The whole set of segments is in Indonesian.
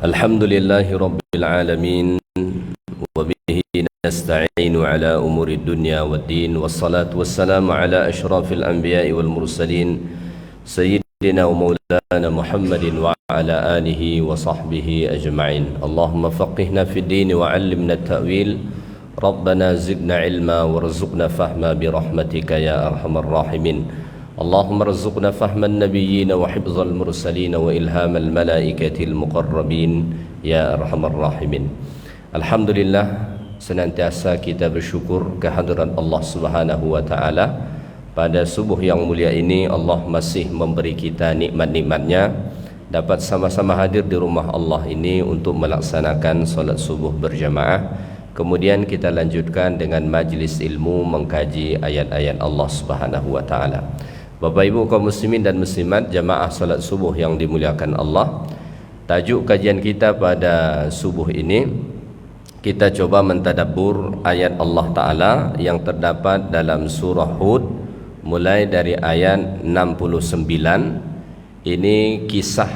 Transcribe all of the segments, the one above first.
Alhamdulillahi Rabbil Alamin wa bihi nasta'inu ala umuri dunya waddin wassalatu wassalamu ala ashrafil anbiya'i wal mursalin sayyidina wa maulana Muhammadin wa ala alihi wa sahbihi ajma'in. Allahumma faqihna fid din wa 'allimna at-ta'wil. Rabbana zidna ilma warzuqna fahma bi rahmatika ya arhamar rahimin. Allahumma rzuqna fahman nabiyyin wa hifzal mursalin wa ilhamal malaikatil muqarrabin ya arhamar rahimin. Alhamdulillah, senantiasa kita bersyukur kehadiran Allah Subhanahu wa taala. Pada subuh yang mulia ini Allah masih memberi kita nikmat-nikmatnya dapat sama-sama hadir di rumah Allah ini untuk melaksanakan salat subuh berjamaah. Kemudian kita lanjutkan dengan majlis ilmu mengkaji ayat-ayat Allah Subhanahu wa taala. Bapak Ibu kaum muslimin dan muslimat jamaah salat subuh yang dimuliakan Allah, tajuk kajian kita pada subuh ini kita coba mentadabbur ayat Allah Ta'ala yang terdapat dalam surah Hud mulai dari ayat 69. Ini kisah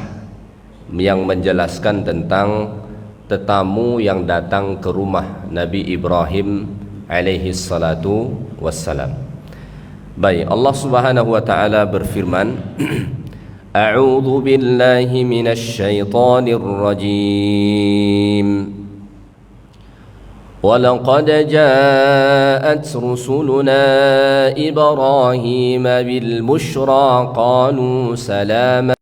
yang menjelaskan tentang tetamu yang datang ke rumah Nabi Ibrahim alaihi salatu wassalam. Baik, Allah Subhanahu wa taala berfirman, A'udzu billahi minasy syaithanir rajim. Walaqad ja'at rusuluna Ibrahim bil busyra qalu salama.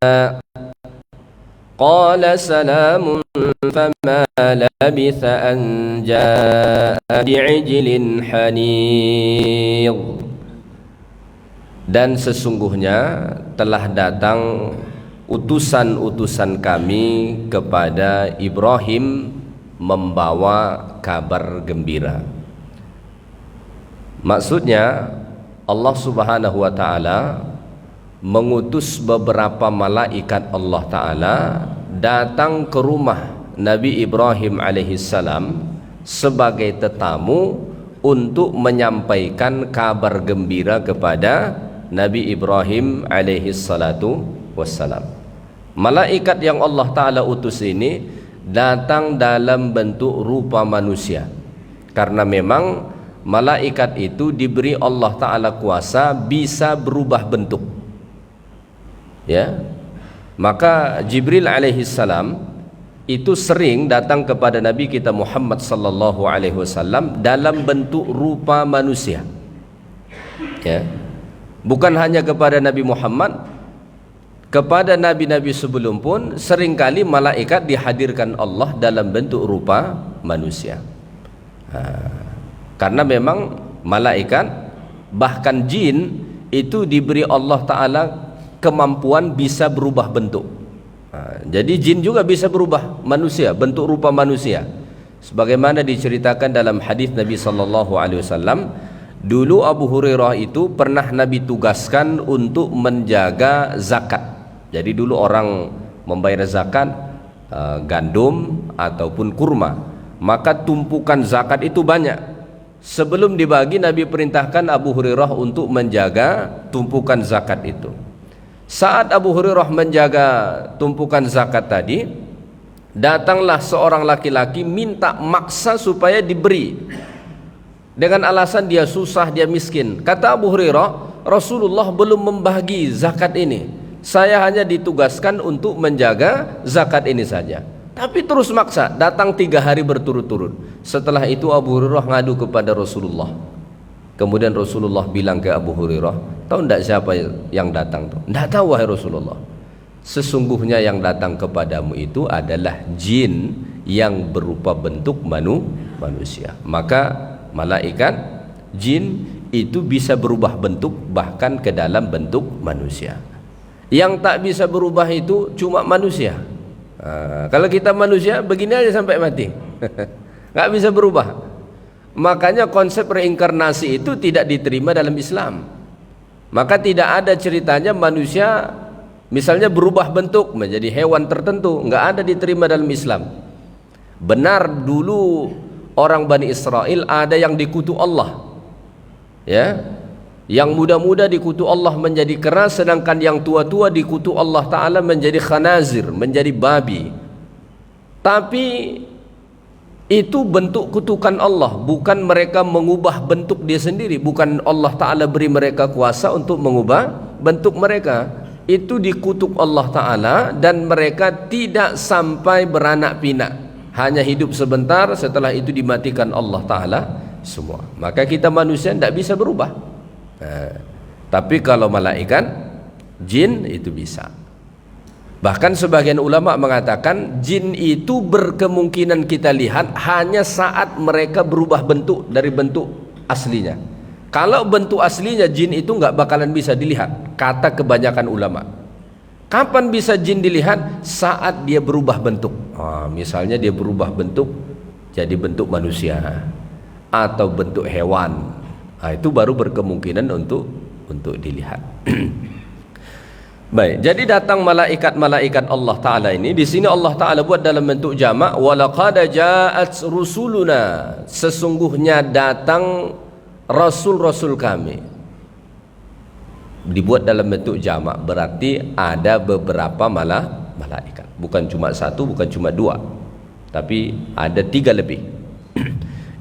Qala salamun fama labitha an ja'a bi'ijlin hanidh. Dan sesungguhnya telah datang utusan-utusan kami kepada Ibrahim membawa kabar gembira. Maksudnya Allah Subhanahu wa taala mengutus beberapa malaikat Allah Ta'ala datang ke rumah Nabi Ibrahim alaihissalam sebagai tetamu untuk menyampaikan kabar gembira kepada Nabi Ibrahim alaihissalatu wassalam. Malaikat yang Allah Ta'ala utus ini datang dalam bentuk rupa manusia, karena memang malaikat itu diberi Allah Ta'ala kuasa bisa berubah bentuk. Ya, maka Jibril alaihissalam itu sering datang kepada Nabi kita Muhammad sallallahu alaihi wasallam dalam bentuk rupa manusia. Ya, bukan hanya kepada Nabi Muhammad, kepada nabi-nabi sebelum pun seringkali malaikat dihadirkan Allah dalam bentuk rupa manusia. Karena memang malaikat bahkan jin itu diberi Allah Ta'ala kemampuan bisa berubah bentuk. Jadi jin juga bisa berubah manusia, bentuk rupa manusia. Sebagaimana diceritakan dalam hadis Nabi sallallahu alaihi wasallam, dulu Abu Hurairah itu pernah Nabi tugaskan untuk menjaga zakat. Jadi dulu orang membayar zakat gandum ataupun kurma, maka tumpukan zakat itu banyak. Sebelum dibagi, Nabi perintahkan Abu Hurairah untuk menjaga tumpukan zakat itu. Saat Abu Hurairah menjaga tumpukan zakat tadi, datanglah seorang laki-laki minta maksa supaya diberi, dengan alasan dia susah, dia miskin. Kata Abu Hurairah, Rasulullah belum membagi zakat ini, saya hanya ditugaskan untuk menjaga zakat ini saja. Tapi terus maksa, datang 3 hari berturut-turut. Setelah itu Abu Hurairah ngadu kepada Rasulullah. Kemudian Rasulullah bilang ke Abu Hurairah, tahu tidak siapa yang datang? Tidak tahu wahai Rasulullah. Sesungguhnya yang datang kepadamu itu adalah jin yang berupa bentuk manusia. Maka malaikat jin itu bisa berubah bentuk bahkan ke dalam bentuk manusia. Yang tak bisa berubah itu cuma manusia. Kalau kita manusia begini aja sampai mati, nggak bisa berubah. Makanya konsep reinkarnasi itu tidak diterima dalam Islam. Maka tidak ada ceritanya manusia misalnya berubah bentuk menjadi hewan tertentu, nggak ada diterima dalam Islam. Benar dulu orang Bani Israel ada yang dikutu Allah, ya, yang muda-muda dikutu Allah menjadi keras, sedangkan yang tua-tua dikutu Allah Ta'ala menjadi khanazir, menjadi babi. Tapi itu bentuk kutukan Allah, bukan mereka mengubah bentuk dia sendiri, bukan Allah Ta'ala beri mereka kuasa untuk mengubah bentuk mereka. Itu dikutuk Allah Ta'ala dan mereka tidak sampai beranak pinak, hanya hidup sebentar, setelah itu dimatikan Allah Ta'ala semua. Maka kita manusia tidak bisa berubah. Tapi kalau malaikat, jin itu bisa. Bahkan sebagian ulama mengatakan jin itu berkemungkinan kita lihat hanya saat mereka berubah bentuk dari bentuk aslinya. Kalau bentuk aslinya jin itu nggak bakalan bisa dilihat, kata kebanyakan ulama. Kapan bisa jin dilihat? Saat dia berubah bentuk. Misalnya dia berubah bentuk jadi bentuk manusia atau bentuk hewan. Itu baru berkemungkinan untuk dilihat. Baik, jadi datang malaikat-malaikat Allah Ta'ala ini. Di sini Allah Ta'ala buat dalam bentuk jamak. Walaqad ja'at rusuluna, sesungguhnya datang rasul-rasul kami. Dibuat dalam bentuk jamak, berarti ada beberapa malaikat. Bukan cuma satu, bukan cuma dua, tapi ada 3 lebih.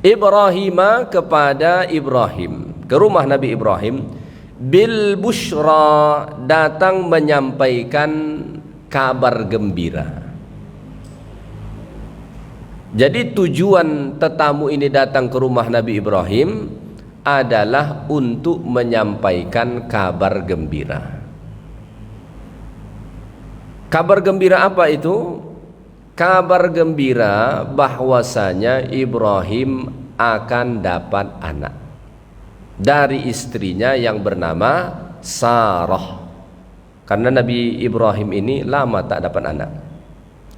Ibrahima, kepada Ibrahim, ke rumah Nabi Ibrahim. Bil bushra, datang menyampaikan kabar gembira. Jadi tujuan tetamu ini datang ke rumah Nabi Ibrahim adalah untuk menyampaikan kabar gembira. Kabar gembira apa itu? Kabar gembira bahwasanya Ibrahim akan dapat anak dari istrinya yang bernama Sarah. Karena Nabi Ibrahim ini lama tak dapat anak,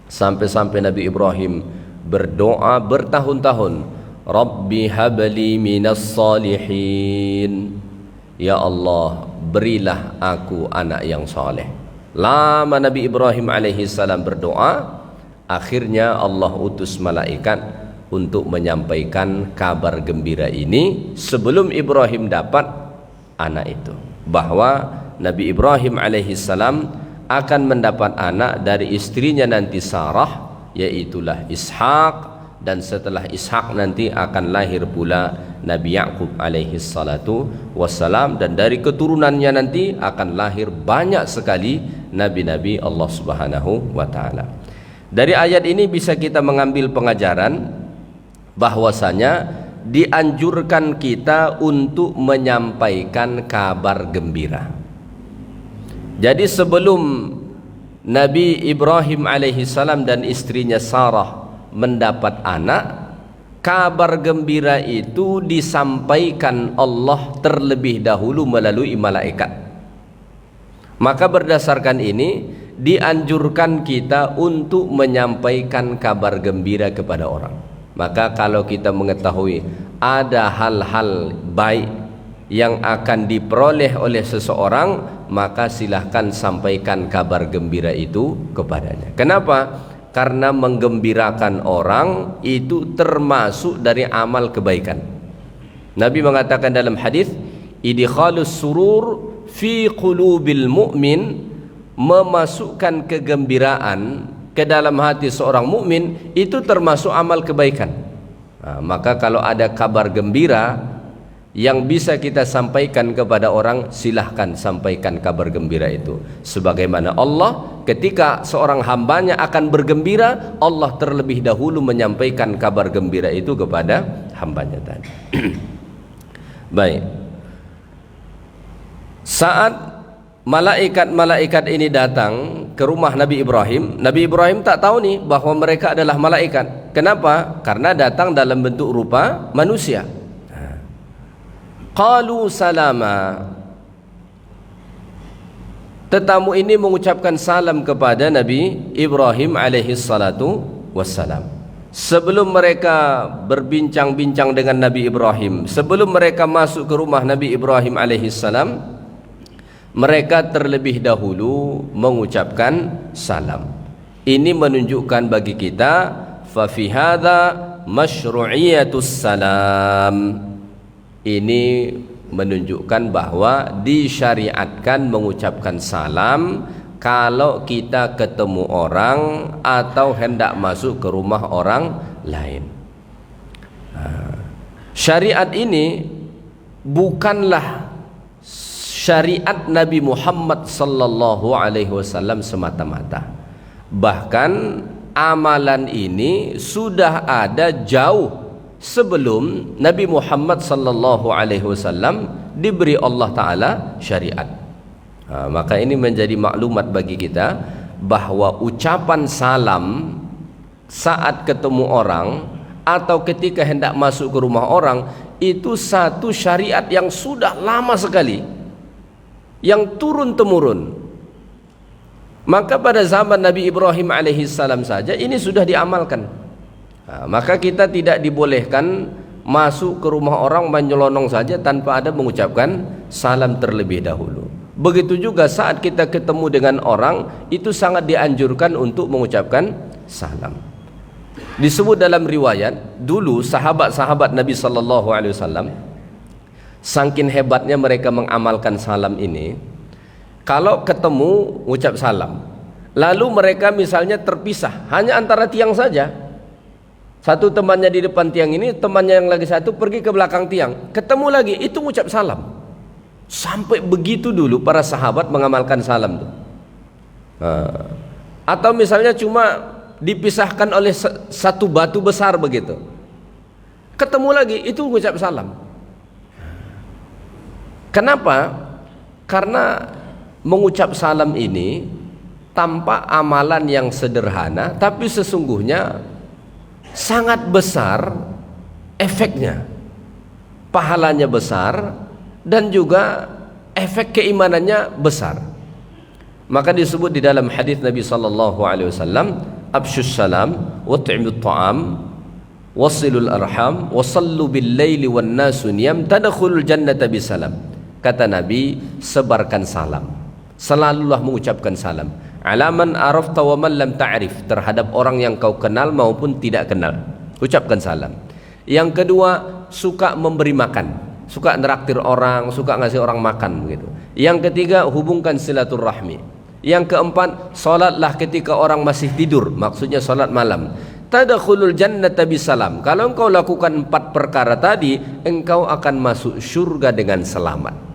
sampai-sampai Nabi Ibrahim berdoa bertahun-tahun, Rabbi habli minas salihin, ya Allah berilah aku anak yang soleh. Lama Nabi Ibrahim alaihi salam berdoa, akhirnya Allah utus malaikat untuk menyampaikan kabar gembira ini sebelum Ibrahim dapat anak itu, bahwa Nabi Ibrahim alaihi salam akan mendapat anak dari istrinya nanti Sarah, yaitulah Ishak, dan setelah Ishak nanti akan lahir pula Nabi Ya'qub alaihi salatu wassalam, dan dari keturunannya nanti akan lahir banyak sekali nabi-nabi Allah Subhanahu wa taala. Dari ayat ini bisa kita mengambil pengajaran bahwasanya dianjurkan kita untuk menyampaikan kabar gembira. Jadi sebelum Nabi Ibrahim alaihi salam dan istrinya Sarah mendapat anak, kabar gembira itu disampaikan Allah terlebih dahulu melalui malaikat. Maka berdasarkan ini dianjurkan kita untuk menyampaikan kabar gembira kepada orang. Maka kalau kita mengetahui ada hal-hal baik yang akan diperoleh oleh seseorang, maka silahkan sampaikan kabar gembira itu kepadanya. Kenapa? Karena menggembirakan orang itu termasuk dari amal kebaikan. Nabi mengatakan dalam hadis, idkhalus surur fi qulubil mu'min, memasukkan kegembiraan ke dalam hati seorang mukmin itu termasuk amal kebaikan. Maka kalau ada kabar gembira yang bisa kita sampaikan kepada orang, silahkan sampaikan kabar gembira itu. Sebagaimana Allah ketika seorang hambanya akan bergembira, Allah terlebih dahulu menyampaikan kabar gembira itu kepada hambanya tadi. Baik, saat malaikat-malaikat ini datang ke rumah Nabi Ibrahim, Nabi Ibrahim tak tahu nih bahwa mereka adalah malaikat. Kenapa? Karena datang dalam bentuk rupa manusia. Qalu salama, tetamu ini mengucapkan salam kepada Nabi Ibrahim alaihi salatu wassalam. Sebelum mereka berbincang-bincang dengan Nabi Ibrahim, sebelum mereka masuk ke rumah Nabi Ibrahim alaihi salam, mereka terlebih dahulu mengucapkan salam. Ini menunjukkan bagi kita fa fi hadza masyru'iyatus salam. Ini menunjukkan bahwa disyariatkan mengucapkan salam kalau kita ketemu orang atau hendak masuk ke rumah orang lain. Syariat ini bukanlah syariat Nabi Muhammad sallallahu alaihi wasallam semata-mata. Bahkan amalan ini sudah ada jauh sebelum Nabi Muhammad sallallahu alaihi wasallam diberi Allah taala syariat. Maka ini menjadi maklumat bagi kita bahwa ucapan salam saat ketemu orang atau ketika hendak masuk ke rumah orang itu satu syariat yang sudah lama sekali, yang turun temurun. Maka pada zaman Nabi Ibrahim alaihissalam saja ini sudah diamalkan. Maka kita tidak dibolehkan masuk ke rumah orang menyelonong saja tanpa ada mengucapkan salam terlebih dahulu. Begitu juga saat kita ketemu dengan orang, itu sangat dianjurkan untuk mengucapkan salam. Disebut dalam riwayat, dulu sahabat-sahabat Nabi sallallahu alaihi wasallam saking hebatnya mereka mengamalkan salam ini, kalau ketemu ucap salam, lalu mereka misalnya terpisah hanya antara tiang saja, satu temannya di depan tiang ini, temannya yang lagi satu pergi ke belakang tiang, ketemu lagi, itu ucap salam. Sampai begitu dulu para sahabat mengamalkan salam tuh. Atau misalnya cuma dipisahkan oleh satu batu besar begitu, ketemu lagi, itu ucap salam. Kenapa? Karena mengucap salam ini tanpa amalan yang sederhana, tapi sesungguhnya sangat besar efeknya, pahalanya besar, dan juga efek keimanannya besar. Maka disebut di dalam hadis Nabi sallallahu alaihi wasallam, afsyus salam wa ta'imut ta'am wasilul arham wasallu bil laili wan nasu niyam tadkhulul jannata bisalam. Kata Nabi, sebarkan salam, selalulah mengucapkan salam, alaman arafta wa man lam ta'rif, terhadap orang yang kau kenal maupun tidak kenal, ucapkan salam. Yang kedua, suka memberi makan, suka neraktir orang, suka ngasih orang makan begitu. Yang ketiga, hubungkan silaturahmi. Yang keempat, salatlah ketika orang masih tidur, maksudnya salat malam. Tadkhulul jannata bisalam. Kalau engkau lakukan 4 perkara tadi, engkau akan masuk surga dengan selamat.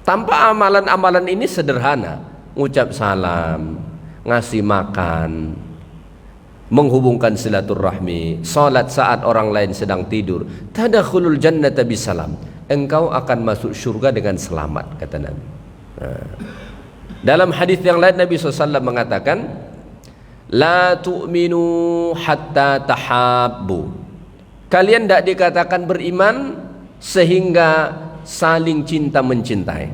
Tanpa amalan-amalan ini sederhana, ucap salam, ngasih makan, menghubungkan silaturahmi, salat saat orang lain sedang tidur, tadkhulul jannata bisalam, engkau akan masuk surga dengan selamat, kata Nabi. Dalam hadis yang lain Nabi SAW mengatakan, la tu'minu hatta tahabbu, kalian tidak dikatakan beriman sehingga saling cinta mencintai.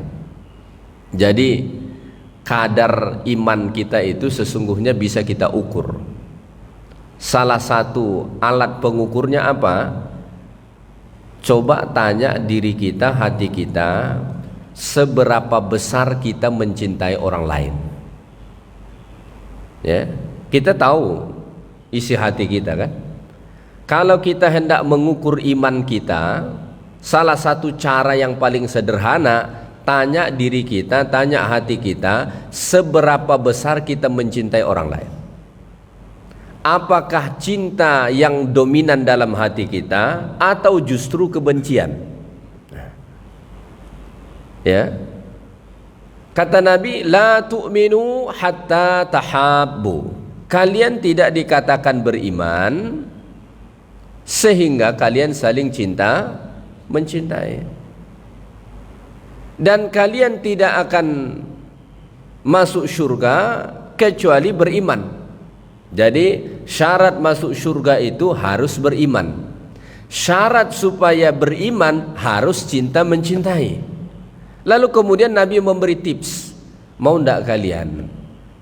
Jadi kadar iman kita itu sesungguhnya bisa kita ukur. Salah satu alat pengukurnya apa? Coba tanya diri kita, hati kita, seberapa besar kita mencintai orang lain. Ya, kita tahu isi hati kita kan. Kalau kita hendak mengukur iman kita, salah satu cara yang paling sederhana, tanya diri kita, tanya hati kita, seberapa besar kita mencintai orang lain. Apakah cinta yang dominan dalam hati kita atau justru kebencian? Ya. Kata Nabi, la tu'minu hatta tahabbu, kalian tidak dikatakan beriman sehingga kalian saling cinta mencintai, dan kalian tidak akan masuk surga kecuali beriman. Jadi syarat masuk surga itu harus beriman. Syarat supaya beriman harus cinta mencintai. Lalu kemudian Nabi memberi tips, mau ndak kalian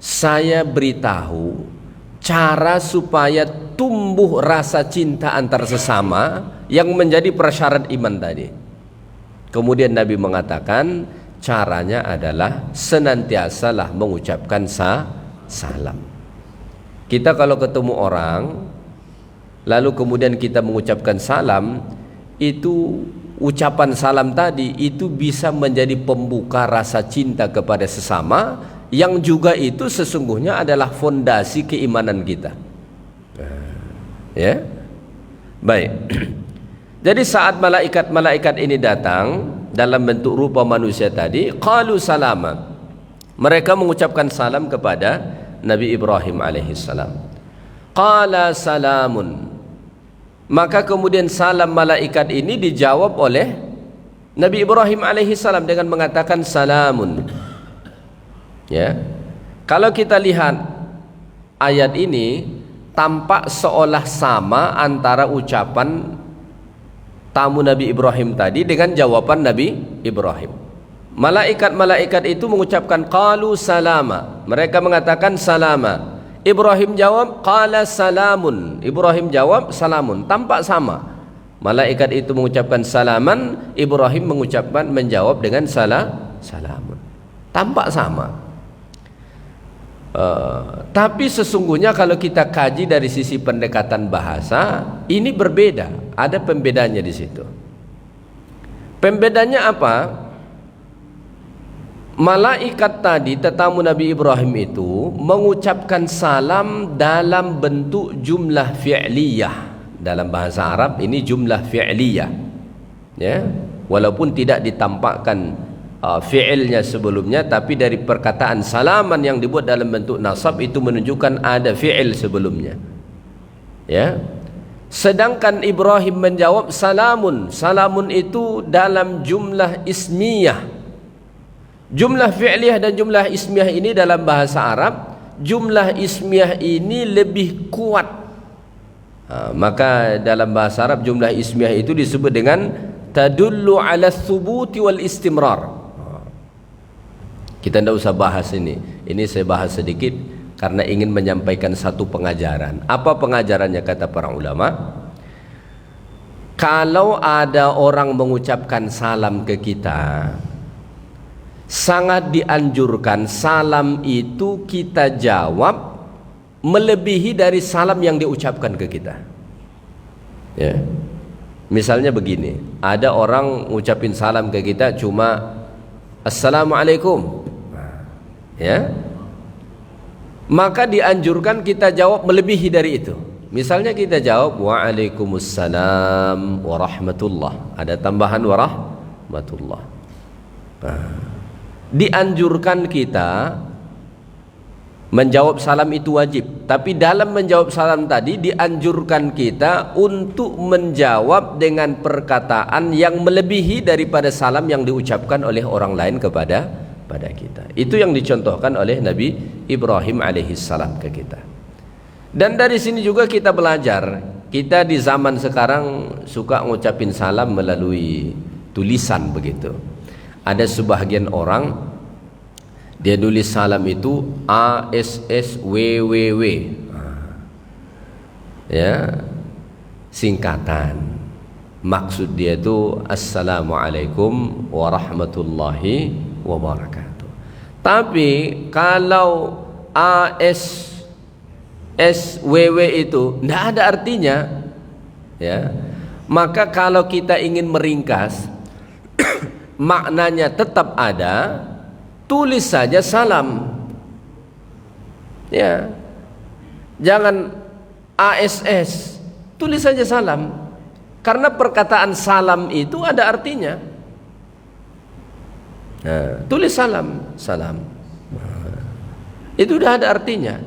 saya beritahu cara supaya tumbuh rasa cinta antar sesama yang menjadi prasyarat iman tadi. Kemudian Nabi mengatakan caranya adalah senantiasalah mengucapkan salam. Kita kalau ketemu orang lalu kemudian kita mengucapkan salam, itu ucapan salam tadi itu bisa menjadi pembuka rasa cinta kepada sesama yang juga itu sesungguhnya adalah fondasi keimanan kita. Ya, baik. Jadi saat malaikat-malaikat ini datang dalam bentuk rupa manusia tadi, qalu salama, mereka mengucapkan salam kepada Nabi Ibrahim alaihissalam. Qala salamun, maka kemudian salam malaikat ini dijawab oleh Nabi Ibrahim alaihissalam dengan mengatakan salamun. Ya, kalau kita lihat ayat ini, tampak seolah sama antara ucapan tamu Nabi Ibrahim tadi dengan jawaban Nabi Ibrahim. Malaikat-malaikat itu mengucapkan qalu salama, mereka mengatakan salama. Ibrahim jawab qala salamun, Ibrahim jawab salamun. Tampak sama. Malaikat itu mengucapkan salaman, Ibrahim menjawab dengan salamun. Tampak sama. Tapi sesungguhnya kalau kita kaji dari sisi pendekatan bahasa, ini berbeda. Ada pembedanya di situ. Pembedanya apa? Malaikat tadi, tetamu Nabi Ibrahim itu mengucapkan salam dalam bentuk jumlah fi'liyah. Dalam bahasa Arab ini jumlah fi'liyah. Ya, walaupun tidak ditampakkan fi'ilnya sebelumnya, tapi dari perkataan salaman yang dibuat dalam bentuk nasab itu menunjukkan ada fi'il sebelumnya. Ya. Sedangkan Ibrahim menjawab salamun. Salamun itu dalam jumlah ismiyah. Jumlah fi'liyah dan jumlah ismiyah ini dalam bahasa Arab, jumlah ismiyah ini lebih kuat. Maka dalam bahasa Arab jumlah ismiyah itu disebut dengan tadullu ala thubuti wal istimrar. Kita tidak usah bahas ini saya bahas sedikit karena ingin menyampaikan satu pengajaran. Apa pengajarannya kata para ulama? Kalau ada orang mengucapkan salam ke kita, sangat dianjurkan salam itu kita jawab melebihi dari salam yang diucapkan ke kita. Ya. Misalnya begini, ada orang ngucapin salam ke kita cuma assalamualaikum, ya, maka dianjurkan kita jawab melebihi dari itu. Misalnya kita jawab waalaikumsalam warahmatullah, ada tambahan warahmatullah. Dianjurkan kita menjawab salam itu wajib, tapi dalam menjawab salam tadi dianjurkan kita untuk menjawab dengan perkataan yang melebihi daripada salam yang diucapkan oleh orang lain kepada kita. Itu yang dicontohkan oleh Nabi Ibrahim alaihissalam ke kita. Dan dari sini juga kita belajar. Kita di zaman sekarang suka ngucapin salam melalui tulisan begitu. Ada sebagian orang dia nulis salam itu ASSWWW, ya, singkatan. Maksud dia itu assalamualaikum warahmatullahi wabarakatuh. Tapi kalau ASSWW itu tidak ada artinya, ya. Maka kalau kita ingin meringkas maknanya tetap ada, tulis saja salam, ya, jangan ASS, tulis saja salam, karena perkataan salam itu ada artinya. Nah, tulis salam, itu sudah ada artinya.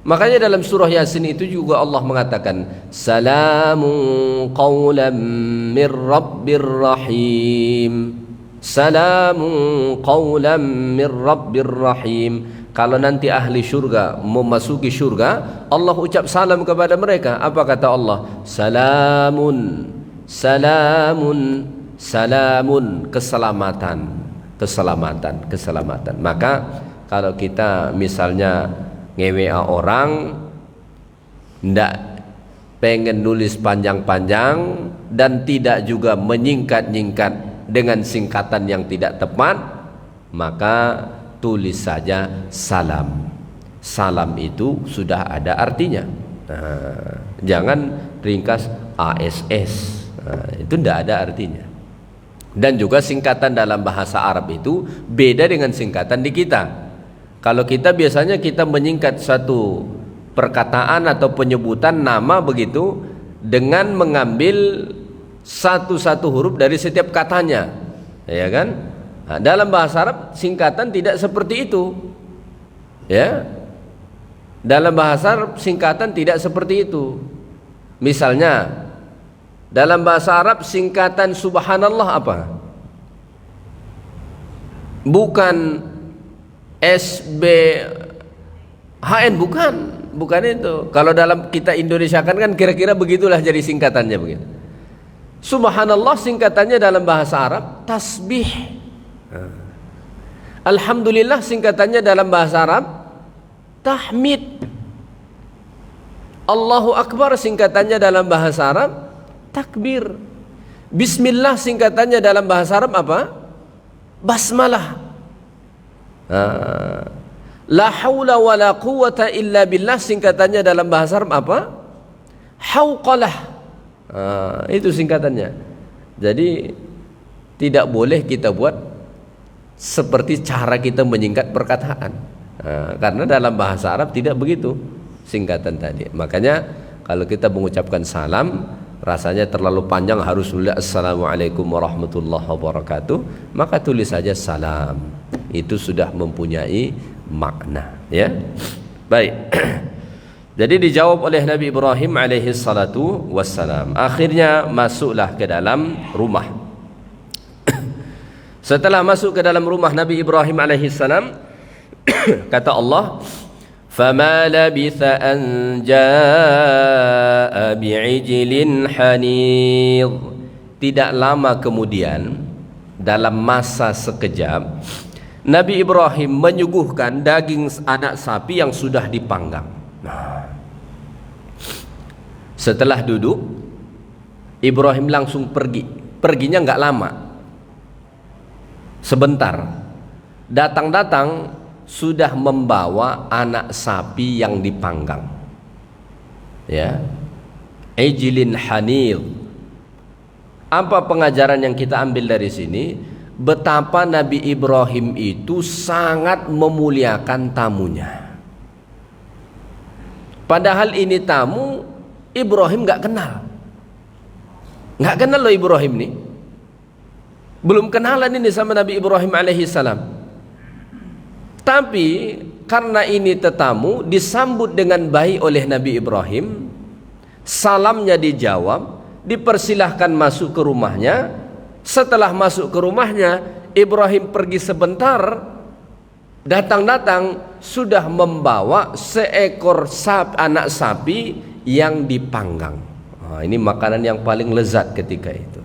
Makanya dalam surah Yasin itu juga Allah mengatakan salamun qawlan mir rabbir rahim. Salamun qawlan mir rabbir rahim. Kalau nanti ahli syurga memasuki syurga, Allah ucap salam kepada mereka. Apa kata Allah? Salamun, salamun, salamun, keselamatan, keselamatan, keselamatan. Maka kalau kita misalnya nge-WA orang, ndak pengen nulis panjang-panjang dan tidak juga menyingkat-nyingkat dengan singkatan yang tidak tepat, maka tulis saja salam. Salam itu sudah ada artinya. Jangan ringkas ASS, itu tidak ada artinya. Dan juga singkatan dalam bahasa Arab itu beda dengan singkatan di kita. Kalau kita biasanya kita menyingkat satu perkataan atau penyebutan nama begitu dengan mengambil satu-satu huruf dari setiap katanya, ya kan? Nah, dalam bahasa Arab singkatan tidak seperti itu, ya. Dalam bahasa Arab singkatan tidak seperti itu. Misalnya dalam bahasa Arab singkatan subhanallah apa? Bukan SBHN, bukan itu. Kalau dalam kita Indonesia kan kira-kira begitulah jadi singkatannya begitu. Subhanallah singkatannya dalam bahasa Arab tasbih. Alhamdulillah singkatannya dalam bahasa Arab tahmid. Allahu Akbar singkatannya dalam bahasa Arab takbir. Bismillah singkatannya dalam bahasa Arab apa? Basmalah. La haula wa la quwata illa billah singkatannya dalam bahasa Arab apa? Hauqalah. Itu singkatannya. Jadi tidak boleh kita buat seperti cara kita menyingkat perkataan. Karena dalam bahasa Arab tidak begitu singkatan tadi. Makanya kalau kita mengucapkan salam rasanya terlalu panjang, harus tulis assalamualaikum warahmatullahi wabarakatuh, maka tulis saja salam. Itu sudah mempunyai makna, ya. Baik. Jadi dijawab oleh Nabi Ibrahim alaihi salatu wassalam. Akhirnya masuklah ke dalam rumah. Setelah masuk ke dalam rumah Nabi Ibrahim alaihi salam, kata Allah, فَمَا لَبِثَ أَنْ جَاءَ بِعِجْلٍ حَنِيظٍ. Tidak lama kemudian, dalam masa sekejap, Nabi Ibrahim menyuguhkan daging anak sapi yang sudah dipanggang. Setelah duduk, Ibrahim langsung pergi. Perginya enggak lama, sebentar. Datang-datang sudah membawa anak sapi yang dipanggang, ya, ijlin hanil. Apa pengajaran yang kita ambil dari sini? Betapa Nabi Ibrahim itu sangat memuliakan tamunya. Padahal ini tamu Ibrahim nggak kenal loh Ibrahim nih, belum kenalan ini sama Nabi Ibrahim alaihi salam. Tapi karena ini tetamu, disambut dengan baik oleh Nabi Ibrahim, salamnya dijawab, dipersilahkan masuk ke rumahnya. Setelah masuk ke rumahnya, Ibrahim pergi sebentar, datang-datang sudah membawa seekor anak sapi yang dipanggang. Ini makanan yang paling lezat ketika itu.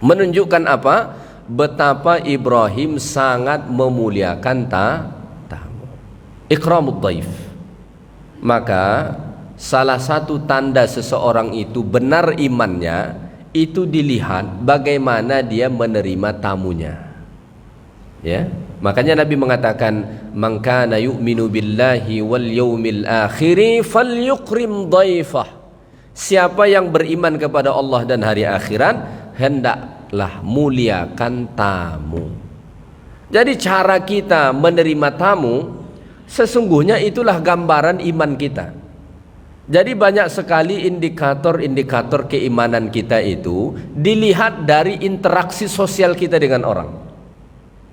Menunjukkan apa? Betapa Ibrahim sangat memuliakan tamu. Ikramud dhaif. Maka salah satu tanda seseorang itu benar imannya itu dilihat bagaimana dia menerima tamunya. Ya, makanya Nabi mengatakan, "Man kana yu'minu billahi wal yaumil akhir falyukrim dhaifah." Siapa yang beriman kepada Allah dan hari akhirat, hendaklah muliakan tamu. Jadi cara kita menerima tamu sesungguhnya itulah gambaran iman kita. Jadi banyak sekali indikator-indikator keimanan kita itu dilihat dari interaksi sosial kita dengan orang.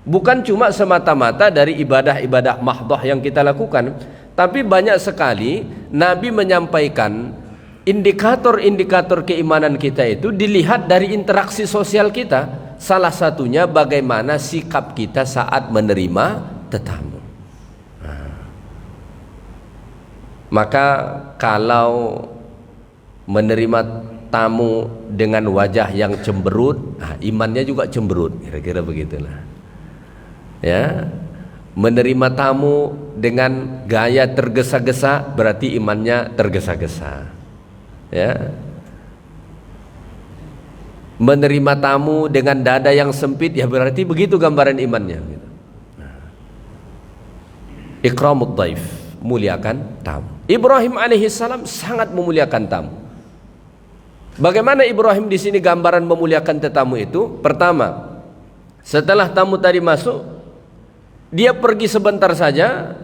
Bukan cuma semata-mata dari ibadah-ibadah mahdhah yang kita lakukan, tapi banyak sekali Nabi menyampaikan indikator-indikator keimanan kita itu dilihat dari interaksi sosial kita. Salah satunya bagaimana sikap kita saat menerima tetamu. Maka kalau menerima tamu dengan wajah yang cemberut, imannya juga cemberut, kira-kira begitulah. Ya, menerima tamu dengan gaya tergesa-gesa berarti imannya tergesa-gesa. Ya, menerima tamu dengan dada yang sempit, ya berarti begitu gambaran imannya. Ikramud dhaif, muliakan tamu. Ibrahim alaihissalam sangat memuliakan tamu. Bagaimana Ibrahim di sini gambaran memuliakan tetamu itu? Pertama, setelah tamu tadi masuk, Dia pergi sebentar saja,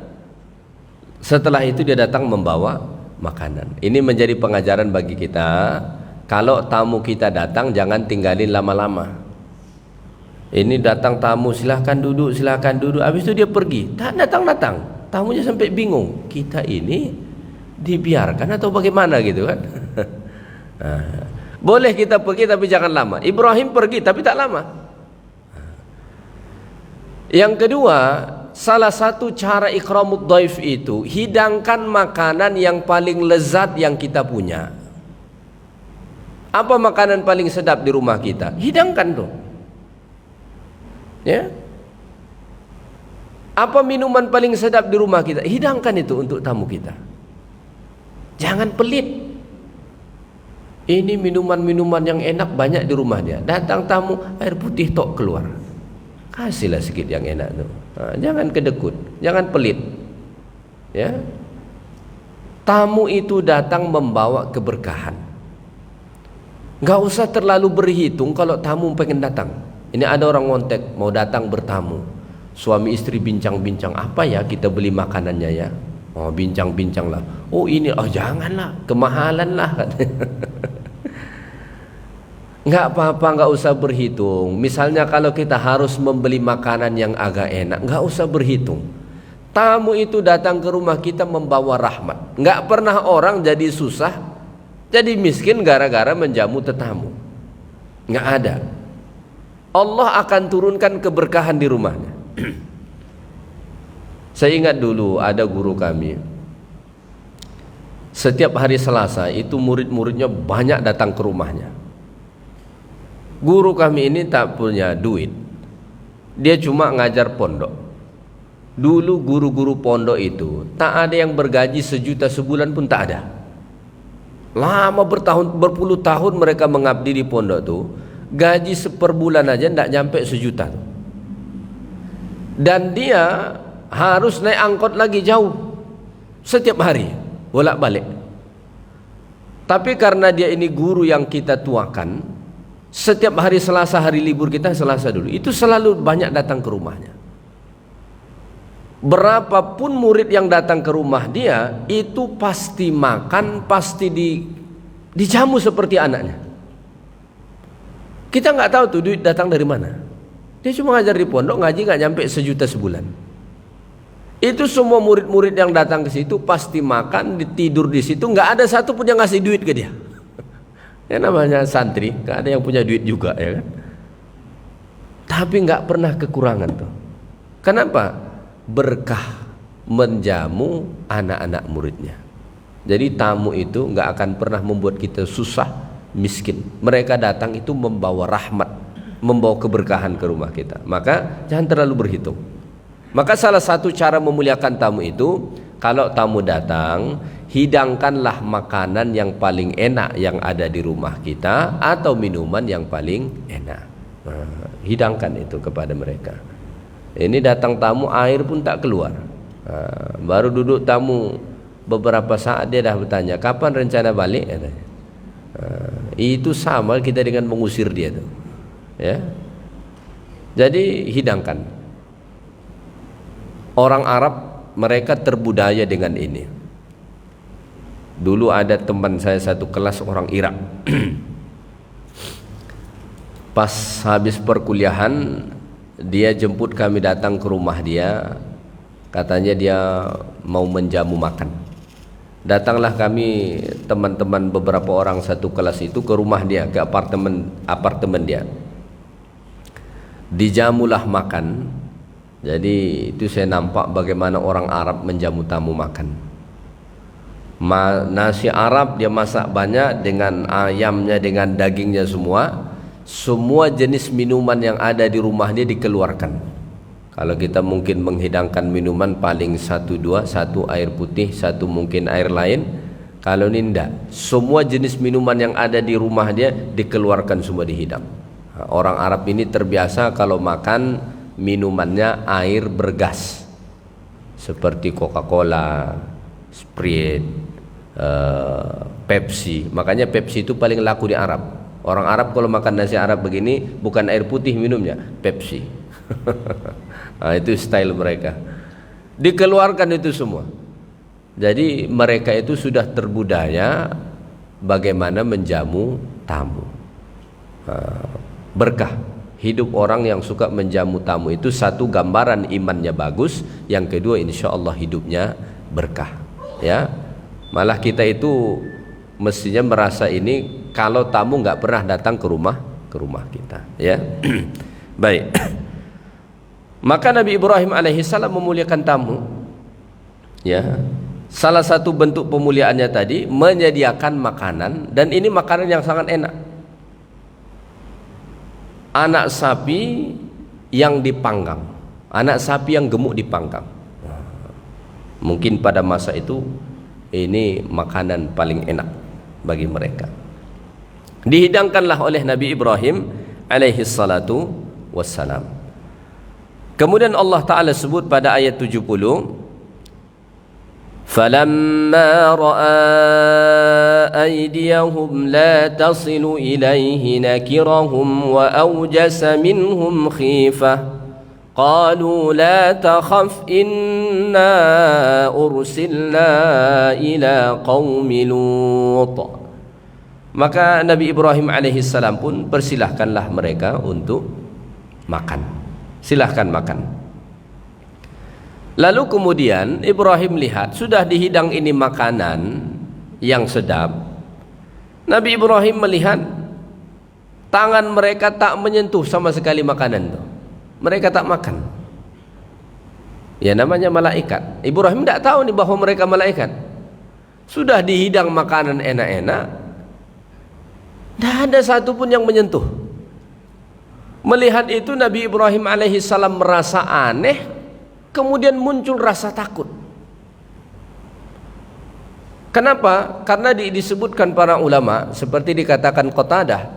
setelah itu dia datang membawa makanan. Ini menjadi pengajaran bagi kita. Kalau tamu kita datang, jangan tinggalin lama-lama. Ini datang tamu, silahkan duduk, habis itu dia pergi, tak datang-datang. Tamunya sampai bingung, kita ini dibiarkan atau bagaimana gitu kan. Boleh kita pergi tapi jangan lama. Ibrahim pergi tapi tak lama. Yang kedua, salah satu cara ikramud dhaif itu hidangkan makanan yang paling lezat yang kita punya. Apa makanan paling sedap di rumah kita? Hidangkan tuh. Ya. Apa minuman paling sedap di rumah kita? Hidangkan itu untuk tamu kita. Jangan pelit. Ini minuman-minuman yang enak banyak di rumah dia. Datang tamu, air putih tok keluar. Kasihlah sedikit yang enak tuh. Jangan kedekut, jangan pelit. Ya. Tamu itu datang membawa keberkahan. Gak usah terlalu berhitung kalau tamu pengen datang. Ini ada orang ngontek mau datang bertamu. Suami istri bincang-bincang, apa ya kita beli makanannya ya? Oh, bincang-bincang lah. Oh ini, oh janganlah, kemahalan lah. Nggak apa-apa, nggak usah berhitung. Misalnya kalau kita harus membeli makanan yang agak enak, nggak usah berhitung. Tamu itu datang ke rumah kita membawa rahmat. Nggak pernah orang jadi susah, jadi miskin gara-gara menjamu tetamu. Nggak ada. Allah akan turunkan keberkahan di rumahnya. Saya ingat dulu ada guru kami. Setiap hari Selasa itu murid-muridnya banyak datang ke rumahnya. Guru kami ini tak punya duit. Dia cuma ngajar pondok. Dulu guru-guru pondok itu tak ada yang bergaji 1 juta sebulan pun tak ada. Lama berpuluh tahun mereka mengabdi di pondok tuh, gaji per bulan aja tidak nyampe 1 juta. Dan dia harus naik angkot lagi jauh setiap hari, bolak-balik. Tapi karena dia ini guru yang kita tuakan, setiap hari Selasa, hari libur kita Selasa dulu, itu selalu banyak datang ke rumahnya. Berapapun murid yang datang ke rumah dia, itu pasti makan, pasti dijamu seperti anaknya. Kita nggak tahu tuh duit datang dari mana. Dia cuma ngajar di pondok, ngaji nggak nyampe 1 juta sebulan. Itu semua murid-murid yang datang ke situ pasti makan, tidur di situ, nggak ada satu pun yang ngasih duit ke dia. Ya namanya santri, nggak ada yang punya duit juga ya kan. Tapi nggak pernah kekurangan tuh. Kenapa? Berkah menjamu anak-anak muridnya. Jadi tamu itu nggak akan pernah membuat kita susah, miskin. Mereka datang itu membawa rahmat, membawa keberkahan ke rumah kita. Maka jangan terlalu berhitung. Maka salah satu cara memuliakan tamu itu, kalau tamu datang, hidangkanlah makanan yang paling enak yang ada di rumah kita atau minuman yang paling enak. Hidangkan itu kepada mereka. Ini datang tamu, air pun tak keluar. Baru duduk tamu beberapa saat dia dah bertanya, kapan rencana balik? Itu sama kita dengan mengusir dia tuh. Ya. Jadi hidangkan. Orang Arab mereka terbudaya dengan ini. Dulu ada teman saya satu kelas orang Irak. Pas habis perkuliahan, dia jemput kami datang ke rumah dia. Katanya dia mau menjamu makan. Datanglah kami teman-teman beberapa orang satu kelas itu ke rumah dia, ke apartemen dia. Dijamulah makan. Jadi itu saya nampak bagaimana orang Arab menjamu tamu makan. Nasi Arab dia masak banyak dengan ayamnya, dengan dagingnya semua. Semua jenis minuman yang ada di rumah dia dikeluarkan. Kalau kita mungkin menghidangkan minuman paling 1-2, satu air putih, satu mungkin air lain. Kalau ini enggak, semua jenis minuman yang ada di rumah dia dikeluarkan semua dihidang. Orang Arab ini terbiasa kalau makan minumannya air bergas seperti Coca-Cola, Sprite, Pepsi. Makanya Pepsi itu paling laku di Arab. Orang Arab kalau makan nasi Arab begini bukan air putih minumnya, Pepsi. Itu style mereka. Dikeluarkan itu semua. Jadi mereka itu sudah terbudaya bagaimana menjamu tamu. Berkah. Hidup orang yang suka menjamu tamu itu satu, gambaran imannya bagus. Yang kedua, insya Allah hidupnya berkah. Ya, malah kita itu mestinya merasa ini kalau tamu nggak pernah datang ke rumah kita. Ya, baik. Maka Nabi Ibrahim alaihissalam memuliakan tamu. Ya, salah satu bentuk pemuliaannya tadi menyediakan makanan, dan ini makanan yang sangat enak. Anak sapi yang dipanggang, anak sapi yang gemuk dipanggang. Mungkin pada masa itu ini makanan paling enak bagi mereka. Dihidangkanlah oleh Nabi Ibrahim alaihi salatu wassalam. Kemudian Allah Ta'ala sebut pada ayat 70, فَلَمَّا رَأَى أَيْدِيَهُمْ لَا تَصِلُ إِلَيْهِ نَكِرَهُمْ وَأَوْجَسَ مِنْهُمْ خِيفَةً قَالُوا لَا تَخَفْ إِنَّا أُرْسِلْنَا إِلَى قَوْمِ لُوطٍ. Maka Nabi Ibrahim alaihissalam pun persilahkanlah mereka untuk makan. Silahkan makan. Lalu kemudian Ibrahim lihat sudah dihidang ini makanan yang sedap. Nabi Ibrahim melihat tangan mereka tak menyentuh sama sekali makanan itu. Mereka tak makan. Ya, namanya malaikat. Ibrahim tidak tahu nih bahwa mereka malaikat. Sudah dihidang makanan enak-enak, tidak ada satupun yang menyentuh. Melihat itu Nabi Ibrahim alaihissalam merasa aneh, kemudian muncul rasa takut. Kenapa? Karena disebutkan para ulama, seperti dikatakan Qatadah,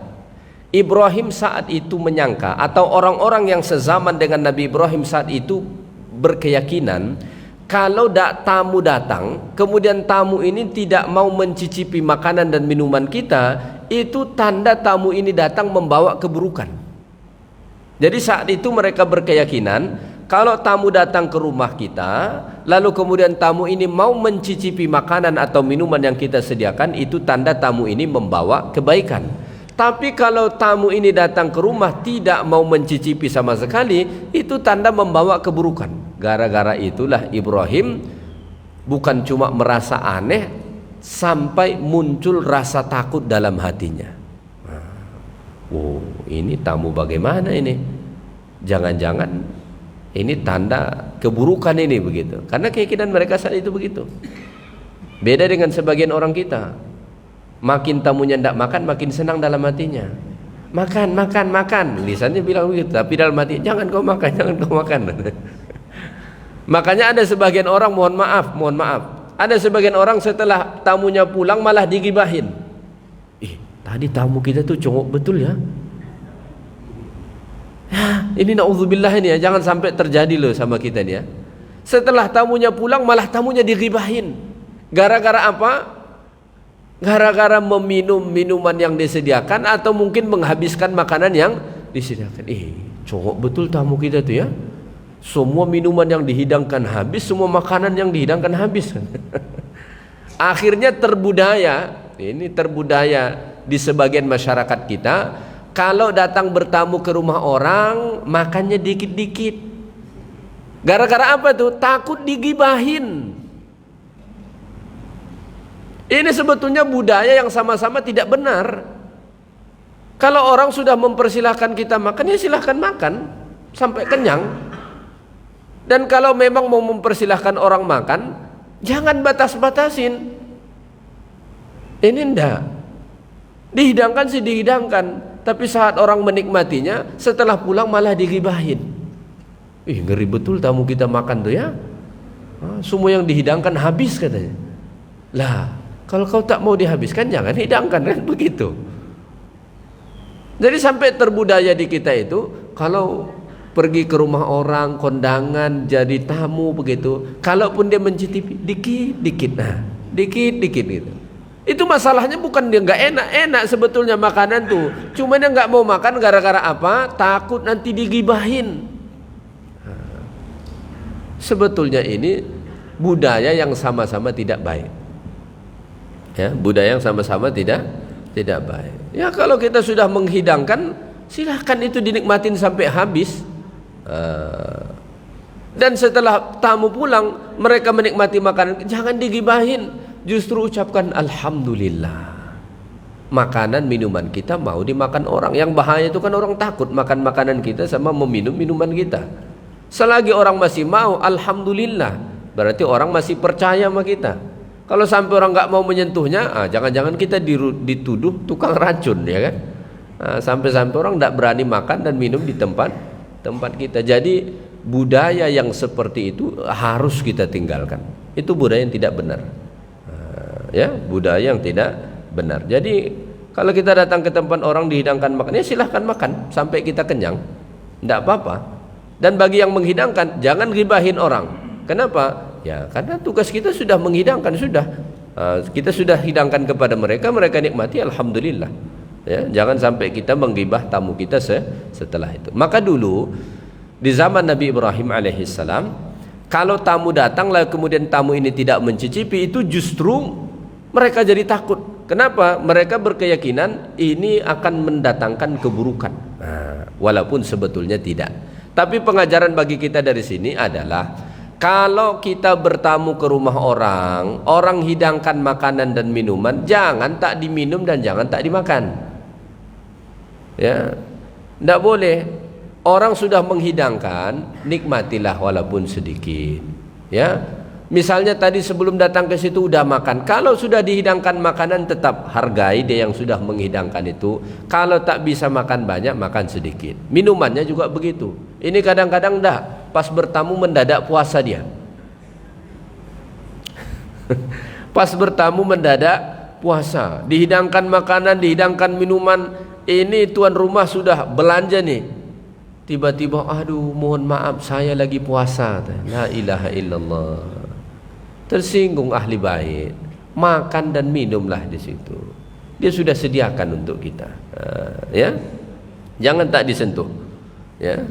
Ibrahim saat itu menyangka, atau orang-orang yang sezaman dengan Nabi Ibrahim saat itu berkeyakinan, kalau tamu datang, kemudian tamu ini tidak mau mencicipi makanan dan minuman kita, itu tanda tamu ini datang membawa keburukan. Jadi saat itu mereka berkeyakinan, kalau tamu datang ke rumah kita, lalu kemudian tamu ini mau mencicipi makanan atau minuman yang kita sediakan, itu tanda tamu ini membawa kebaikan. Tapi kalau tamu ini datang ke rumah tidak mau mencicipi sama sekali, itu tanda membawa keburukan. Gara-gara itulah Ibrahim bukan cuma merasa aneh, sampai muncul rasa takut dalam hatinya. Oh, ini tamu bagaimana ini? Jangan-jangan ini tanda keburukan ini, begitu. Karena keyakinan mereka saat itu begitu. Beda dengan sebagian orang kita. Makin tamunya tidak makan, makin senang dalam hatinya. Makan, makan, makan. Lisannya bilang begitu, tapi dalam hati, jangan kau makan, jangan kau makan. Makanya ada sebagian orang, mohon maaf. Ada sebagian orang setelah tamunya pulang malah digibahin. Tadi tamu kita tuh congok betul ya. Ini na'udzubillah ini ya, jangan sampai terjadi loh sama kita nih ya. Setelah tamunya pulang malah tamunya digibahin. Gara-gara apa? Gara-gara meminum minuman yang disediakan, atau mungkin menghabiskan makanan yang disediakan. Congok betul tamu kita tuh ya. Semua minuman yang dihidangkan habis, semua makanan yang dihidangkan habis. Akhirnya terbudaya di sebagian masyarakat kita, kalau datang bertamu ke rumah orang, makannya dikit-dikit. Gara-gara apa tuh? Takut digibahin. Ini sebetulnya budaya yang sama-sama tidak benar. Kalau orang sudah mempersilahkan kita makan, ya silahkan makan sampai kenyang. Dan kalau memang mau mempersilahkan orang makan, jangan batas-batasin. Ini enggak. Dihidangkan sih dihidangkan, tapi saat orang menikmatinya, setelah pulang malah digibahin. Ngeri betul tamu kita makan tuh ya. Semua yang dihidangkan habis katanya. Lah, kalau kau tak mau dihabiskan, jangan hidangkan, kan begitu. Jadi sampai terbudaya di kita itu, kalau pergi ke rumah orang, kondangan, jadi tamu begitu, kalaupun dia mencicipi dikit-dikit, dikit-dikit gitu. Itu masalahnya bukan dia nggak enak sebetulnya makanan tuh, cuman dia nggak mau makan gara-gara apa? Takut nanti digibahin. Sebetulnya ini budaya yang sama-sama tidak baik. Ya, budaya yang sama-sama tidak baik. Ya, kalau kita sudah menghidangkan, silahkan itu dinikmatin sampai habis. Dan setelah tamu pulang, mereka menikmati makanan, jangan digibahin, justru ucapkan alhamdulillah. Makanan minuman kita mau dimakan orang. Yang bahaya itu kan orang takut makan makanan kita sama meminum minuman kita. Selagi orang masih mau, alhamdulillah, berarti orang masih percaya sama kita. Kalau sampai orang nggak mau menyentuhnya, jangan-jangan kita dituduh tukang racun, ya kan? Sampai-sampai orang nggak berani makan dan minum di tempat kita. Jadi budaya yang seperti itu harus kita tinggalkan. Itu budaya yang tidak benar. Ya, budaya yang tidak benar. Jadi kalau kita datang ke tempat orang dihidangkan makan, ya silahkan makan sampai kita kenyang, tidak apa-apa. Dan bagi yang menghidangkan, jangan gibahin orang. Kenapa? Ya karena tugas kita sudah menghidangkan, sudah kita sudah hidangkan kepada mereka, mereka nikmati, alhamdulillah. Ya, jangan sampai kita menggibah tamu kita setelah itu. Maka dulu di zaman Nabi Ibrahim alaihissalam, kalau tamu datang lalu kemudian tamu ini tidak mencicipi, itu justru mereka jadi takut. Kenapa? Mereka berkeyakinan ini akan mendatangkan keburukan. Walaupun sebetulnya tidak. Tapi pengajaran bagi kita dari sini adalah, kalau kita bertamu ke rumah orang, orang hidangkan makanan dan minuman, jangan tak diminum dan jangan tak dimakan. Ya, tidak boleh. Orang sudah menghidangkan, nikmatilah walaupun sedikit. Ya, misalnya tadi sebelum datang ke situ udah makan. Kalau sudah dihidangkan makanan, tetap hargai dia yang sudah menghidangkan itu. Kalau tak bisa makan banyak, makan sedikit. Minumannya juga begitu. Ini kadang-kadang dah pas bertamu mendadak puasa dia. Pas bertamu mendadak puasa, dihidangkan makanan, dihidangkan minuman. Ini tuan rumah sudah belanja nih. Tiba-tiba, aduh mohon maaf saya lagi puasa. La ilaha illallah. Tersinggung ahli bait. Makan dan minumlah di situ. Dia sudah sediakan untuk kita. Ya, jangan tak disentuh. Ya.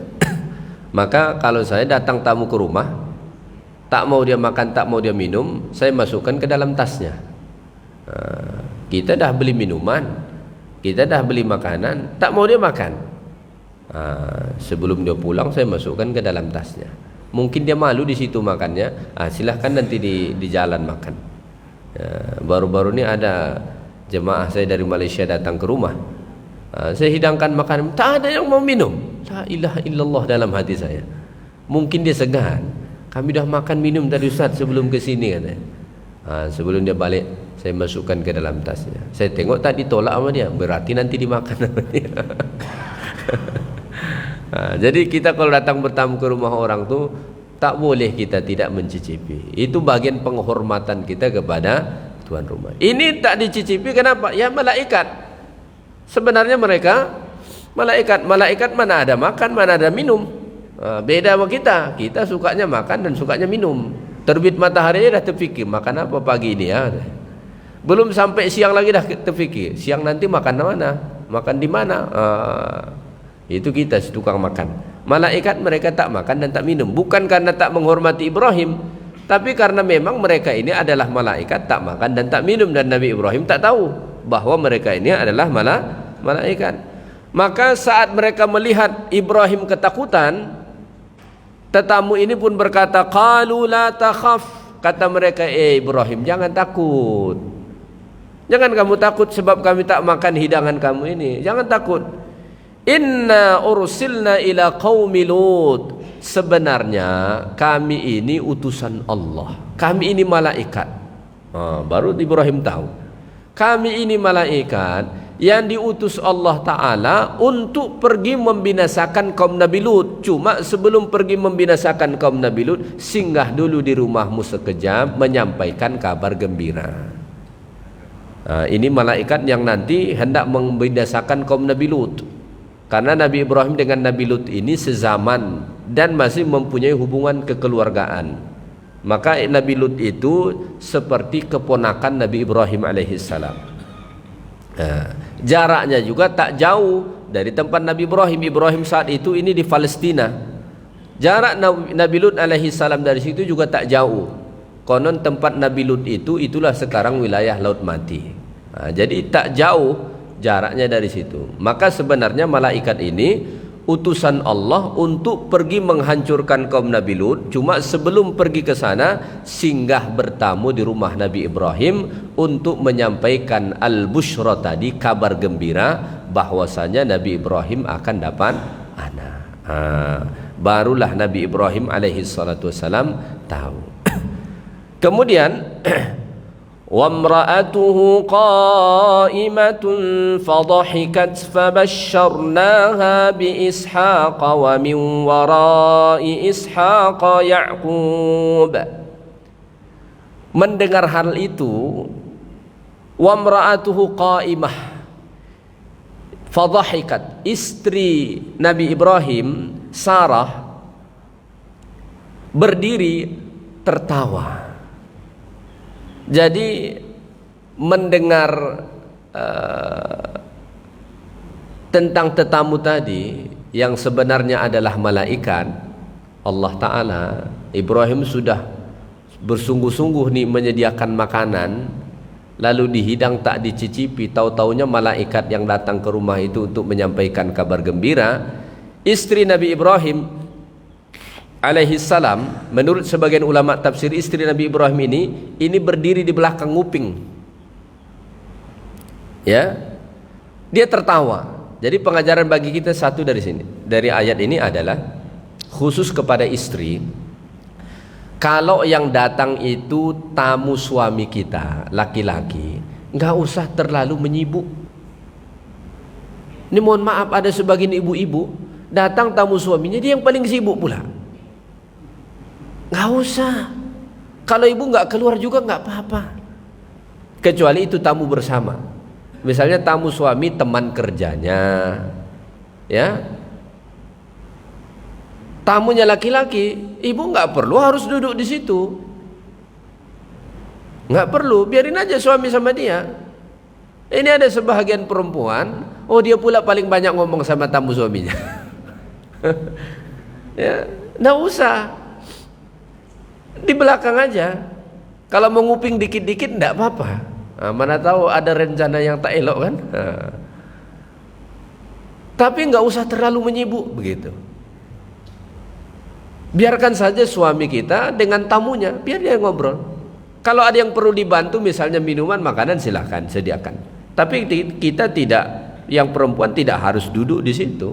Maka kalau saya datang tamu ke rumah, tak mau dia makan, tak mau dia minum, saya masukkan ke dalam tasnya. Kita dah beli minuman, kita dah beli makanan, tak mau dia makan. Sebelum dia pulang saya masukkan ke dalam tasnya. Mungkin dia malu di situ makannya, silahkan nanti di jalan makan. Baru-baru ini ada jemaah saya dari Malaysia datang ke rumah. Saya hidangkan makanan, tak ada yang mau minum. La ilaha illallah dalam hati saya. Mungkin dia segan. Kami dah makan minum tadi Ustaz sebelum ke sini katanya. Sebelum dia balik, saya masukkan ke dalam tasnya. Saya tengok tak ditolak sama dia, berarti nanti dimakan sama dia. Jadi kita kalau datang bertamu ke rumah orang tu, tak boleh kita tidak mencicipi. Itu bagian penghormatan kita kepada tuan rumah. Ini tak dicicipi, kenapa? Ya malaikat. Sebenarnya mereka malaikat mana ada makan, mana ada minum. Beda sama kita. Kita sukanya makan dan sukanya minum. Terbit matahari dah terfikir makan apa pagi ini ya. Belum sampai siang lagi dah terfikir siang nanti makan mana, makan di mana. Itu kita si tukang makan. Malaikat mereka tak makan dan tak minum, bukan karena tak menghormati Ibrahim, tapi karena memang mereka ini adalah malaikat, tak makan dan tak minum, dan Nabi Ibrahim tak tahu bahwa mereka ini adalah malaikat. Maka saat mereka melihat Ibrahim ketakutan, tetamu ini pun berkata, qalu la takhaf. Kata mereka, Ibrahim jangan takut. Jangan kamu takut sebab kami tak makan hidangan kamu ini. Jangan takut. Inna ursilna ila qaumi Lut. Sebenarnya kami ini utusan Allah. Kami ini malaikat. Baru Ibrahim tahu. Kami ini malaikat yang diutus Allah Ta'ala untuk pergi membinasakan kaum Nabi Lut. Cuma sebelum pergi membinasakan kaum Nabi Lut, singgah dulu di rumahmu sekejap menyampaikan kabar gembira. Ini malaikat yang nanti hendak membinasakan kaum Nabi Lut. Karena Nabi Ibrahim dengan Nabi Lut ini sezaman dan masih mempunyai hubungan kekeluargaan. Maka Nabi Lut itu seperti keponakan Nabi Ibrahim alaihissalam. Jaraknya juga tak jauh dari tempat Nabi Ibrahim. Ibrahim saat itu ini di Palestina. Jarak Nabi Lut alaihi salam dari situ juga tak jauh. Konon tempat Nabi Lut itulah sekarang wilayah Laut Mati. Jadi tak jauh jaraknya dari situ. Maka sebenarnya malaikat ini utusan Allah untuk pergi menghancurkan kaum Nabi Lut. Cuma sebelum pergi ke sana, singgah bertamu di rumah Nabi Ibrahim untuk menyampaikan al-busyra tadi, kabar gembira bahwasanya Nabi Ibrahim akan dapat anak. Barulah Nabi Ibrahim alaihi salatu wassalam tahu. Kemudian وامرأته قائمة فضحكت فبشرناها بإسحاق ومن وراء إسحاق يعقوب. Mendengar hal itu, wamra'atuhu qa'imah fadhahikat, istri Nabi Ibrahim, Sarah, berdiri tertawa. Jadi mendengar tentang tetamu tadi yang sebenarnya adalah malaikat Allah Ta'ala, Ibrahim sudah bersungguh-sungguh nih menyediakan makanan, lalu dihidang tak dicicipi, tahu-taunya malaikat yang datang ke rumah itu untuk menyampaikan kabar gembira. Istri Nabi Ibrahim alaihi salam, menurut sebagian ulama tafsir, istri Nabi Ibrahim ini berdiri di belakang nguping. Ya. Dia tertawa. Jadi pengajaran bagi kita satu dari sini, dari ayat ini adalah khusus kepada istri. Kalau yang datang itu tamu suami kita, laki-laki, enggak usah terlalu menyibuk. Ini mohon maaf, ada sebagian ibu-ibu datang tamu suaminya, dia yang paling sibuk pula. Nggak usah. Kalau ibu nggak keluar juga nggak apa-apa, kecuali itu tamu bersama. Misalnya tamu suami teman kerjanya, ya. Tamunya laki-laki, ibu nggak perlu harus duduk di situ. Nggak perlu, biarin aja suami sama dia. Ini ada sebahagian perempuan, oh dia pula paling banyak ngomong sama tamu suaminya. Ya, nggak usah. Di belakang aja. Kalau mau nguping dikit-dikit enggak apa-apa. Mana tahu ada rencana yang tak elok kan. Tapi enggak usah terlalu menyibuk begitu. Biarkan saja suami kita dengan tamunya, biar dia ngobrol. Kalau ada yang perlu dibantu, misalnya minuman, makanan, silahkan sediakan. Tapi kita tidak, yang perempuan tidak harus duduk di situ.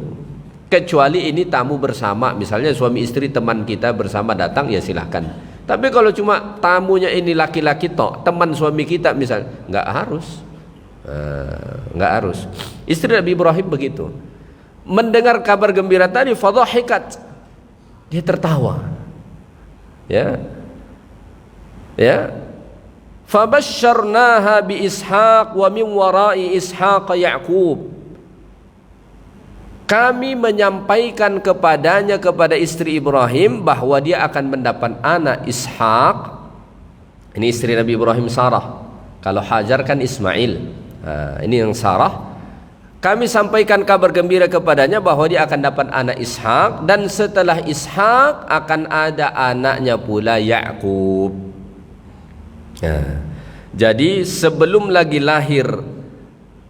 Kecuali ini tamu bersama, misalnya suami istri teman kita bersama datang, ya silahkan. Tapi kalau cuma tamunya ini laki-laki tok, teman suami kita misal, nggak harus, nggak harus. Istri Nabi Ibrahim begitu, mendengar kabar gembira tadi, fadhahikat, dia tertawa, ya, ya. Fabasyarnaha bi Ishaq wa min wara'i Ishaq Ya'qub. Kami menyampaikan kepadanya, kepada istri Ibrahim, bahwa dia akan mendapat anak Ishaq. Ini istri Nabi Ibrahim, Sarah. Kalau Hajar kan Ismail. Ini yang Sarah. Kami sampaikan kabar gembira kepadanya bahwa dia akan dapat anak Ishaq, dan setelah Ishaq akan ada anaknya pula, Ya'qub. Jadi sebelum lagi lahir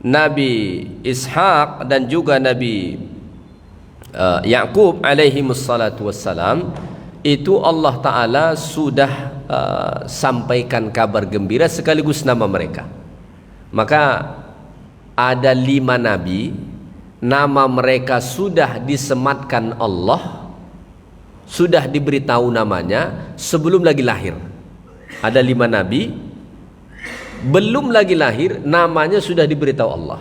Nabi Ishaq dan juga Nabi Ya'qub alaihi wassalatu wassalam, itu Allah Ta'ala sudah sampaikan kabar gembira sekaligus nama mereka. Maka ada 5 nabi, nama mereka sudah disematkan Allah, sudah diberitahu namanya sebelum lagi lahir. Ada 5 nabi, belum lagi lahir, namanya sudah diberitahu Allah.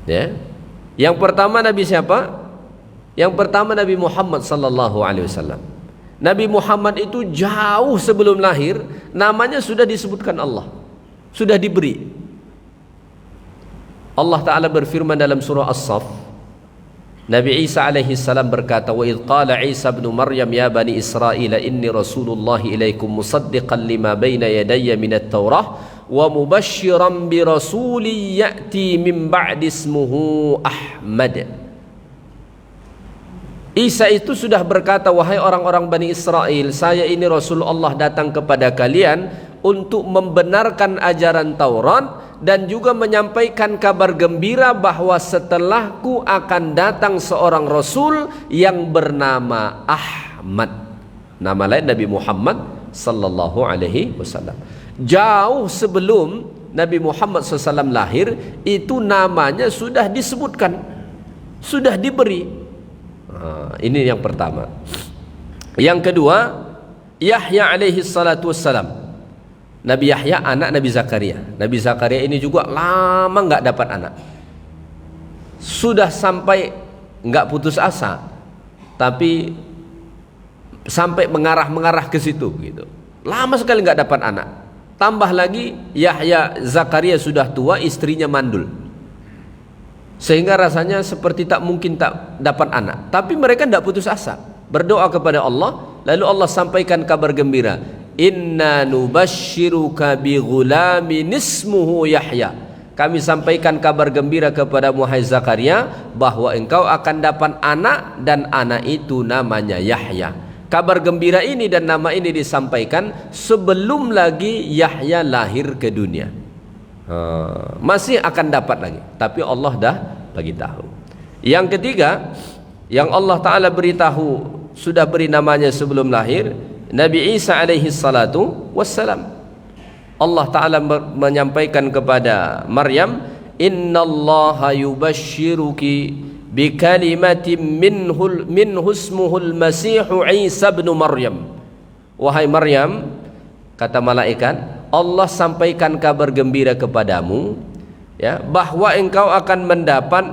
Ya. Yang pertama Nabi siapa? Yang pertama Nabi Muhammad sallallahu alaihi wasallam. Nabi Muhammad itu jauh sebelum lahir, namanya sudah disebutkan Allah, sudah diberi. Allah Ta'ala berfirman dalam surah As-Saff, Nabi Isa alaihi salam berkata, wa idh qala Isa ibn Maryam ya bani Israel inni rasulullah ilaikum musaddiqan lima baina yadayya minat Taurah wa mubashiran bi rasulin ya'ti min ba'di ismuhu Ahmad. Isa itu sudah berkata, wahai orang-orang Bani Israel, saya ini Rasulullah datang kepada kalian untuk membenarkan ajaran Taurat dan juga menyampaikan kabar gembira bahwa setelahku akan datang seorang Rasul yang bernama Ahmad. Nama lain Nabi Muhammad sallallahu alaihi wasallam. Jauh sebelum Nabi Muhammad SAW lahir, itu namanya sudah disebutkan, sudah diberi. Ini yang pertama. Yang kedua, Yahya alaihi salatu wassalam. Nabi Yahya anak Nabi Zakaria. Nabi Zakaria ini juga lama nggak dapat anak. Sudah sampai nggak putus asa, tapi sampai mengarah ke situ gitu. Lama sekali nggak dapat anak. Tambah lagi Yahya Zakaria sudah tua, istrinya mandul, sehingga rasanya seperti tak mungkin tak dapat anak. Tapi mereka tidak putus asa, berdoa kepada Allah. Lalu Allah sampaikan kabar gembira, inna nubasyshiruka bi ghulamin ismuhu Yahya. Kami sampaikan kabar gembira kepada Muhammad Zakaria bahwa engkau akan dapat anak, dan anak itu namanya Yahya. Kabar gembira ini dan nama ini disampaikan sebelum lagi Yahya lahir ke dunia. Masih akan dapat lagi, tapi Allah dah bagi tahu. Yang ketiga, yang Allah Ta'ala beritahu sudah beri namanya sebelum lahir, Nabi Isa alaihi salatu wassalam. Allah Ta'ala menyampaikan kepada Maryam, innallaha yubashshiruki bikalimatin minhu ismuhul masihu Isa bin Maryam. Wahai Maryam, kata malaikat, Allah sampaikan kabar gembira kepadamu, ya, bahwa engkau akan mendapat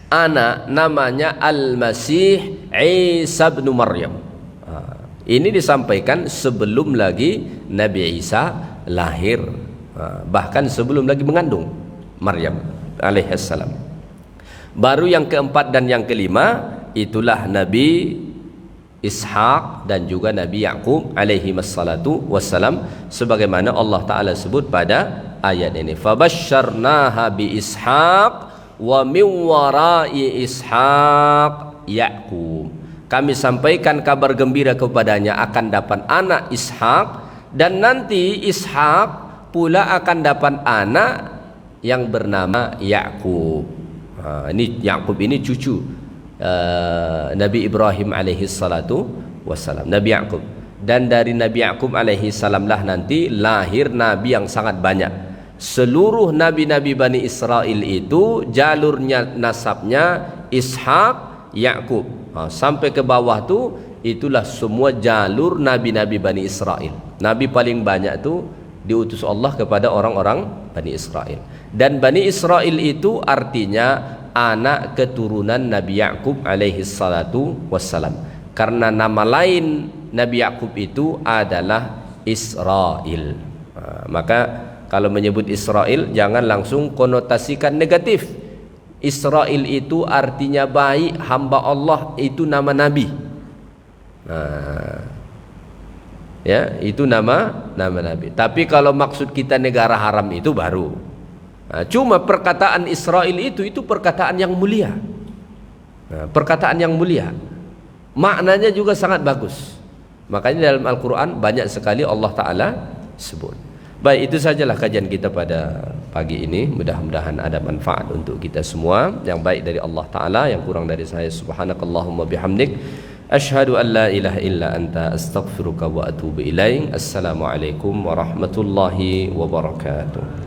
anak namanya Al-Masih Isa bin Maryam. Ini disampaikan sebelum lagi Nabi Isa lahir, bahkan sebelum lagi mengandung Maryam alaihissalam. Baru yang keempat dan yang kelima, itulah Nabi Ishaq dan juga Nabi Yaqub alaihi wassalatu wassalam, sebagaimana Allah Ta'ala sebut pada ayat ini, fabasyarnaha bi Ishaq wa min warai Ishaq Yaqub. Kami sampaikan kabar gembira kepadanya akan dapat anak Ishaq, dan nanti Ishaq pula akan dapat anak yang bernama Yaqub. Ini Yaqub ini cucu Nabi Ibrahim alaihi salatu wassalam, Nabi Yaqub. Dan dari Nabi Yaqub alaihi salam lah nanti lahir nabi yang sangat banyak. Seluruh nabi-nabi Bani Israel itu jalurnya nasabnya Ishaq Yaqub, sampai ke bawah tu itulah semua jalur nabi-nabi Bani Israel. Nabi paling banyak tu diutus Allah kepada orang-orang Bani Israel. Dan Bani Israel itu artinya anak keturunan Nabi Yaqub alaihi salatu wassalam, karena nama lain Nabi Yaqub itu adalah Israel. Maka kalau menyebut Israel jangan langsung konotasikan negatif. Israel itu artinya baik, hamba Allah, itu nama Nabi. Ya, itu nama Nabi. Tapi kalau maksud kita negara haram itu baru. Cuma perkataan Israel itu perkataan yang mulia. Perkataan yang mulia. Maknanya juga sangat bagus. Makanya dalam Al-Quran banyak sekali Allah Ta'ala sebut. Baik, itu sajalah kajian kita pada pagi ini. Mudah-mudahan ada manfaat untuk kita semua. Yang baik dari Allah Ta'ala, yang kurang dari saya. Subhanakallahumma bihamdik, asyhadu an la ilaha illa anta, astaghfiruka wa atubu ilaik. Assalamualaikum warahmatullahi wabarakatuh.